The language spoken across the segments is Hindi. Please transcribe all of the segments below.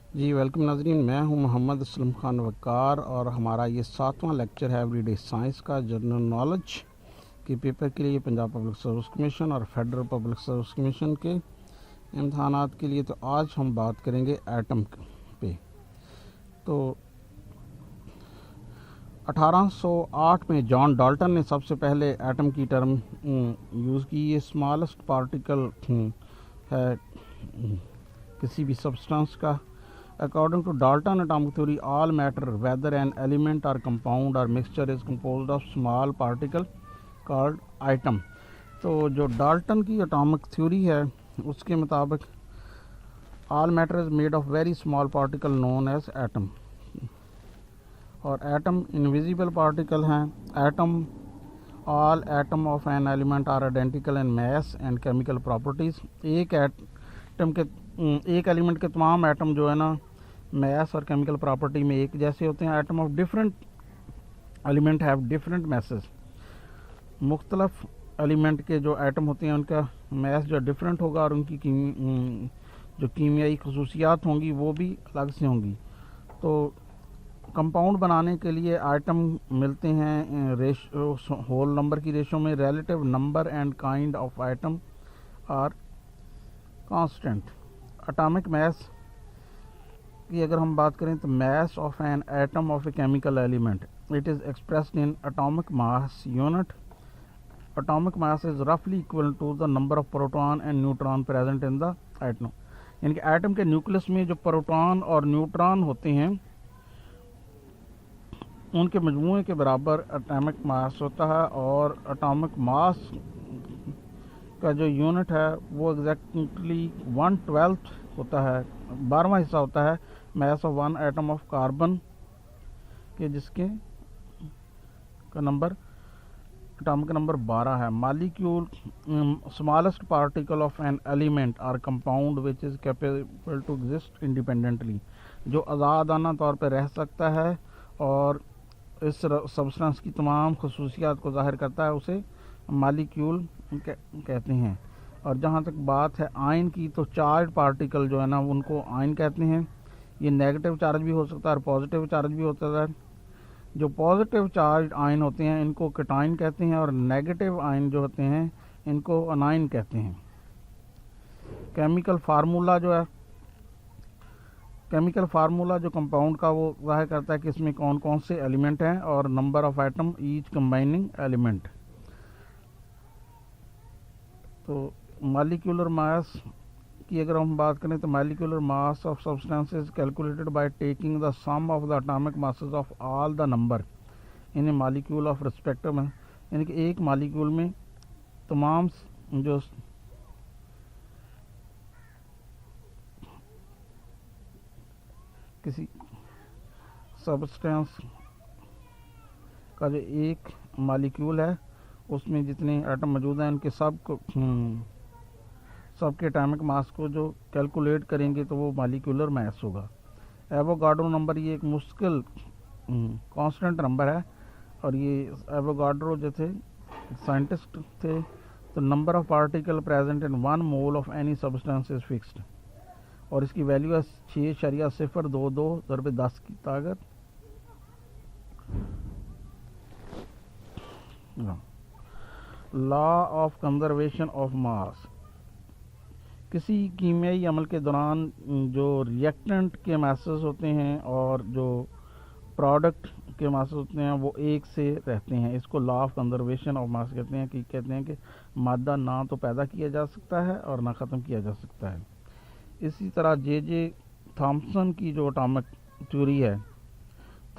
जी वेलकम नाजरीन, मैं हूं मोहम्मद असलम खान वक़ार और हमारा ये 7वां लेक्चर है एवरीडे साइंस का जनरल नॉलेज के पेपर के लिए पंजाब पब्लिक सर्विस कमीशन और फेडरल पब्लिक सर्विस कमीशन के इम्तहानात के लिए। तो आज हम बात करेंगे एटम पे। तो 1808 में जॉन डाल्टन ने सबसे पहले एटम की टर्म यूज़ की। ये स्मॉलेस्ट पार्टिकल है किसी भी सब्सटेंस का। According to Dalton atomic theory, all matter, whether an element or compound or mixture, is composed of small particle called atom. तो जो डाल्टन की एटॉमिक थ्योरी है उसके मुताबिक all matter is made of very small particle known as atom. और एटम इनविजिबल पार्टिकल हैं। Atom all atom of an element are identical in mass and chemical properties. एक एलिमेंट के तमाम एटम जो है ना मैस और केमिकल प्रॉपर्टी में एक जैसे होते हैं। Atom of different element have different masses. मुख्तलफ एलिमेंट के जो एटम होते हैं उनका मैस जो डिफरेंट होगा और उनकी जो कीमियाई खसूसियात होंगी वो भी अलग से होंगी। तो कंपाउंड बनाने के लिए आइटम मिलते हैं रेशो होल नंबर की रेशो में। Relative number and kind of atom are constant. Atomic mass की अगर हम बात करें तो mass of an atom of a chemical element it is expressed in atomic mass unit. Atomic mass is रफली equal to the number of proton and neutron present in the atom. यानी कि एटम के न्यूक्लियस में जो प्रोटॉन और न्यूट्रॉन होते हैं उनके मजमूए के बराबर एटॉमिक मास होता है। और एटॉमिक मास का जो यूनिट है वो एग्जैक्टली 1/12 होता है, 12वां हिस्सा होता है mass of one atom of carbon के, जिसके का नंबर एटॉमिक नंबर 12 है। Molecule smallest particle of an element और compound which is capable to exist independently, जो आज़ादाना तौर पर रह सकता है और इस सब्सटेंस की तमाम खसूसियात को ज़ाहिर करता है, उसे मॉलिक्यूल कहते हैं। और जहाँ तक बात है आयन की, तो चार्ज पार्टिकल जो है ना उनको आयन कहते हैं। ये नेगेटिव चार्ज भी हो सकता है और पॉजिटिव चार्ज भी होता है। जो पॉजिटिव चार्ज आयन होते हैं इनको कैटायन कहते हैं और नेगेटिव आयन जो होते हैं इनको अनायन कहते हैं। केमिकल फार्मूला जो कंपाउंड का वो जाहिर करता है कि इसमें कौन कौन से एलिमेंट हैं और number of atom each combining element. तो मॉलिक्यूलर मास की अगर हम बात करें तो molecular mass of substance is calculated by taking the sum of the atomic masses of all the number in a molecule of respective में। यानी कि एक मॉलिक्यूल में तमाम जो किसी सब्सटेंस का जो एक मॉलिक्यूल है उसमें जितने एटम मौजूद हैं उनके सबके एटॉमिक मास को जो कैलकुलेट करेंगे तो वो मॉलिक्यूलर मास होगा। एवोगाड्रो नंबर ये एक मुश्किल कांस्टेंट नंबर है और ये एवोगाड्रो जो थे साइंटिस्ट थे। तो number of particle present in 1 mole of any substance is fixed और इसकी वैल्यू है 6.022 × 10 की ताकत। Law of conservation of mass. किसी कीमियाई अमल के दौरान जो रिएक्टेंट के मासेस होते हैं और जो प्रोडक्ट के मासेस होते हैं वो एक से रहते हैं। इसको law of conservation of mass कहते हैं कि मादा ना तो पैदा किया जा सकता है और ना ख़त्म किया जा सकता है। इसी तरह जे थॉम्सन की जो एटॉमिक थ्योरी है,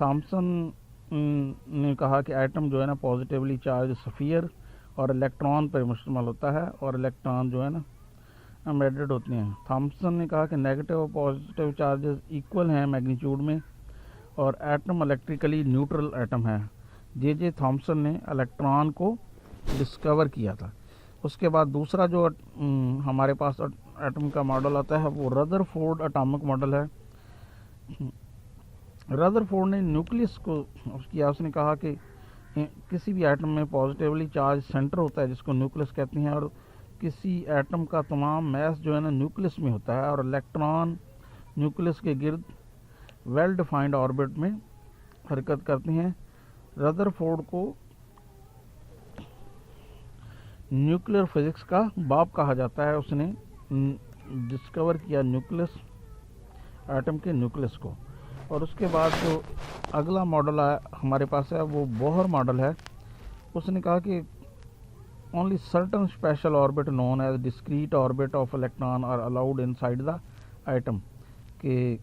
थॉम्सन ने कहा कि एटम जो है ना पॉजिटिवली चार्ज स्फीयर और इलेक्ट्रॉन पर मुश्तमिल होता है और इलेक्ट्रॉन जो है ना एम्बेडेड होते हैं। थॉम्सन ने कहा कि नेगेटिव और पॉजिटिव चार्जेस इक्वल हैं मैग्नीट्यूड में और एटम इलेक्ट्रिकली न्यूट्रल एटम है। जे थॉम्सन ने इलेक्ट्रॉन को डिस्कवर किया था। उसके बाद दूसरा जो हमारे पास एटम का मॉडल आता है वो रदरफोर्ड एटॉमिक मॉडल है। रदरफोर्ड ने न्यूक्लियस को किया। उसने कहा कि किसी भी एटम में पॉजिटिवली चार्ज सेंटर होता है जिसको न्यूक्लियस कहते हैं और किसी एटम का तमाम मैस जो है ना न्यूक्लियस में होता है और इलेक्ट्रॉन न्यूक्लियस के गिर्द वेल डिफाइंड ऑर्बिट में हरकत करती हैं। रदरफोर्ड को न्यूक्लियर फिजिक्स का बाप कहा जाता है। उसने डिस्कवर किया न्यूक्लियस, एटम के न्यूक्लियस को। और उसके बाद जो अगला मॉडल हमारे पास है वो बोहर मॉडल है। उसने कहा कि only certain special orbit known as discrete orbit of electron are allowed inside the atom, के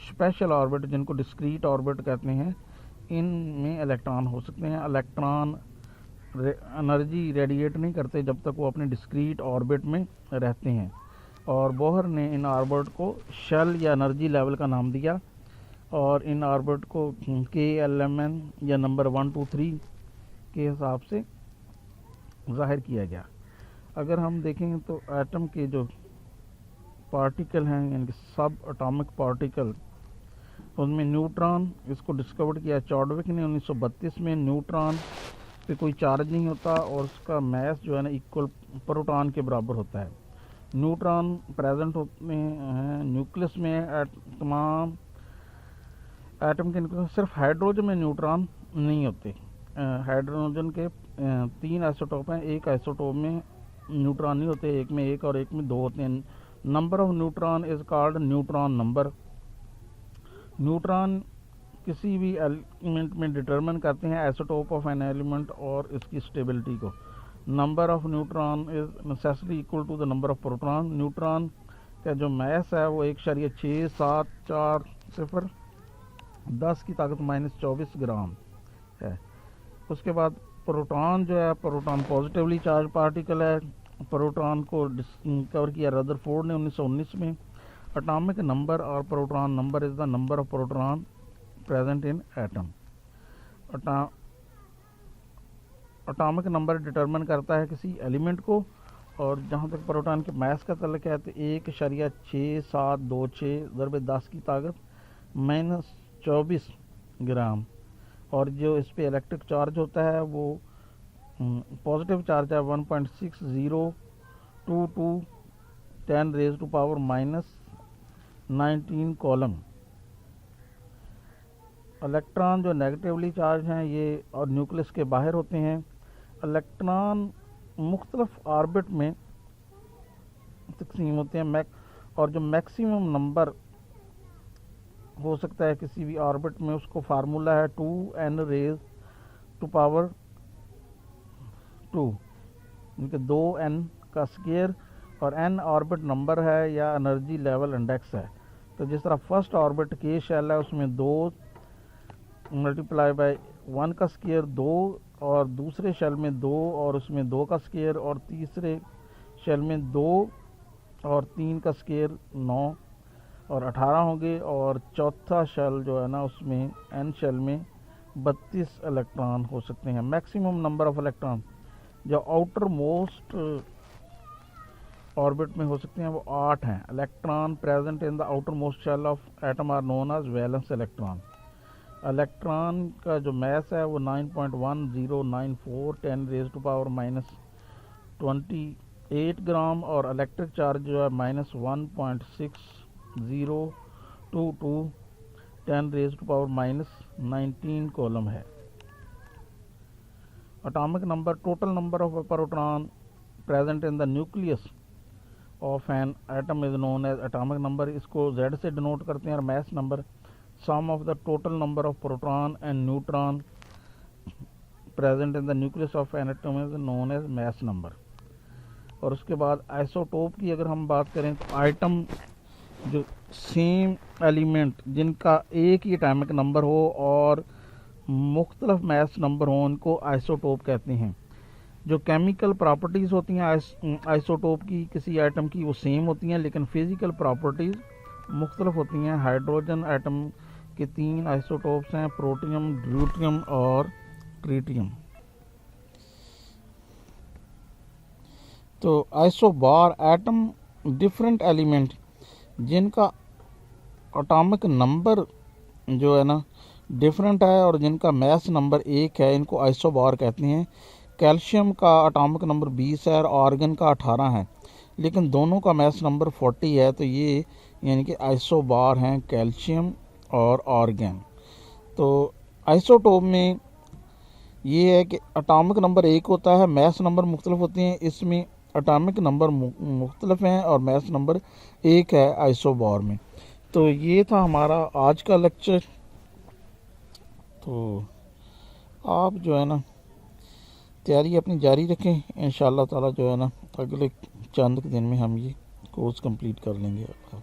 स्पेशल ऑर्बिट जिनको डिस्क्रीट ऑर्बिट कहते हैं, इनमें इलेक्ट्रॉन हो सकते हैं। इलेक्ट्रॉन एनर्जी रेडिएट नहीं करते जब तक वो अपने डिस्क्रीट ऑर्बिट में रहते हैं। और बोहर ने इन ऑर्बिट को शेल या एनर्जी लेवल का नाम दिया और इन ऑर्बिट को KLMN या नंबर 1 2 3 के हिसाब से जाहिर किया गया। अगर हम देखें तो एटम के जो पार्टिकल हैं यानी कि सब एटॉमिक पार्टिकल, उनमें न्यूट्रॉन, इसको डिस्कवर किया चॉडविक ने 1932 में। न्यूट्रॉन पे कोई चार्ज नहीं होता और उसका मैस जो है ना इक्वल प्रोटॉन के बराबर होता है। न्यूट्रॉन प्रेजेंट होते हैं न्यूक्लियस में। तमाम एटम के न्यूक्लियस सिर्फ हाइड्रोजन में न्यूट्रॉन नहीं होते। हाइड्रोजन के 3 आइसोटोप हैं। एक आइसोटोप में न्यूट्रॉन नहीं होते, एक में 1 और एक में 2 होते हैं। Number of neutron is called neutron number. Neutron किसी भी एलिमेंट में डिटरमिन करते हैं आइसोटोप ऑफ एन एलिमेंट और इसकी स्टेबिलिटी को। Number of neutron is necessary equal to the number of proton. Neutron का जो मैस है वो 1.6740 10 की ताकत -24 ग्राम है। उसके बाद प्रोटॉन जो है, प्रोटॉन पॉजिटिवली चार्ज पार्टिकल है। प्रोटॉन को डिस्कवर किया रदरफोर्ड ने 1919 में। एटॉमिक नंबर और proton number is the number of proton present in atom. Atomic number determine करता है किसी एलिमेंट को। और जहाँ तक प्रोटॉन के मास का तल्लुक है तो 1.6726 × 10 की ताकत -24 ग्राम। और जो इस पे इलेक्ट्रिक चार्ज होता है वो पॉजिटिव चार्ज है 1.6022 10⁻⁻19 कॉलम। इलेक्ट्रॉन जो नेगेटिवली चार्ज हैं ये और न्यूक्लियस के बाहर होते हैं। इलेक्ट्रॉन मुख्तलिफ ऑर्बिट में तकसीम होते हैं और जो मैक्सिमम नंबर हो सकता है किसी भी ऑर्बिट में, उसको फार्मूला है 2n⁻², इनके 2n का स्क्वायर और n ऑर्बिट नंबर है या एनर्जी लेवल इंडेक्स है। तो जिस तरह फर्स्ट ऑर्बिट के शेल है उसमें 2 × 1 का स्क्वायर 2 और दूसरे शेल में 2 और उसमें 2 का स्क्वायर और तीसरे शेल में 2 और 3 का स्क्वायर 9 और 18 होंगे। और चौथा शेल जो है ना उसमें n शेल में 32 इलेक्ट्रॉन हो सकते हैं। मैक्सिमम नंबर ऑफ इलेक्ट्रॉन जो आउटर मोस्ट ऑर्बिट में हो सकते हैं वो 8 हैं। Electron present in the outermost shell of atom are known as valence electron. Electron का जो मैस है वो 9.1094 10⁻⁻28 ग्राम और इलेक्ट्रिक चार्ज जो है -1.6022 10⁻⁻19 कॉलम है। Atomic number, total number of proton present in the nucleus of an atom is known as atomic number. इसको Z से डिनोट करते हैं। और mass number, sum of the total number of proton and neutron present in the nucleus of an atom is known as mass number. और उसके बाद आइसोटोप की अगर हम बात करें तो आइटम जो सेम एलिमेंट जिनका एक ही एटॉमिक नंबर हो और मुख्तलिफ मैस नंबर हो उनको आइसोटोप कहते हैं। जो केमिकल प्रॉपर्टीज़ होती हैं आइसोटोप की किसी आइटम की वो सेम होती हैं लेकिन फिज़िकल प्रॉपर्टीज़ मुख्तलिफ होती हैं। हाइड्रोजन आइटम के 3 आइसोटोप्स हैं, प्रोटियम, ड्यूटियम और ट्रिटियम। तो आइसोबार एटम डिफरेंट एलिमेंट जिनका एटॉमिक नंबर जो है ना डिफरेंट है और जिनका मैस नंबर 1 है, इनको आइसोबार कहते हैं। कैल्शियम का एटॉमिक नंबर 20 है और आर्गन का 18 है। लेकिन दोनों का मास नंबर 40 है, तो ये यानी कि आइसोबार हैं कैल्शियम और आर्गन। तो आइसोटोप में ये है कि एटॉमिक नंबर एक होता है, मास नंबर मुख्तलिफ होते हैं, इसमें एटॉमिक नंबर मुख्तलिफ हैं और मास नंबर एक है आइसोबार में। तो ये था हमारा आज का लेक्चर। तो आप जो है ना तैयारी अपनी जारी रखें, इंशाअल्लाह ताला जो है ना अगले चंद दिन में हम ये कोर्स कंप्लीट कर लेंगे।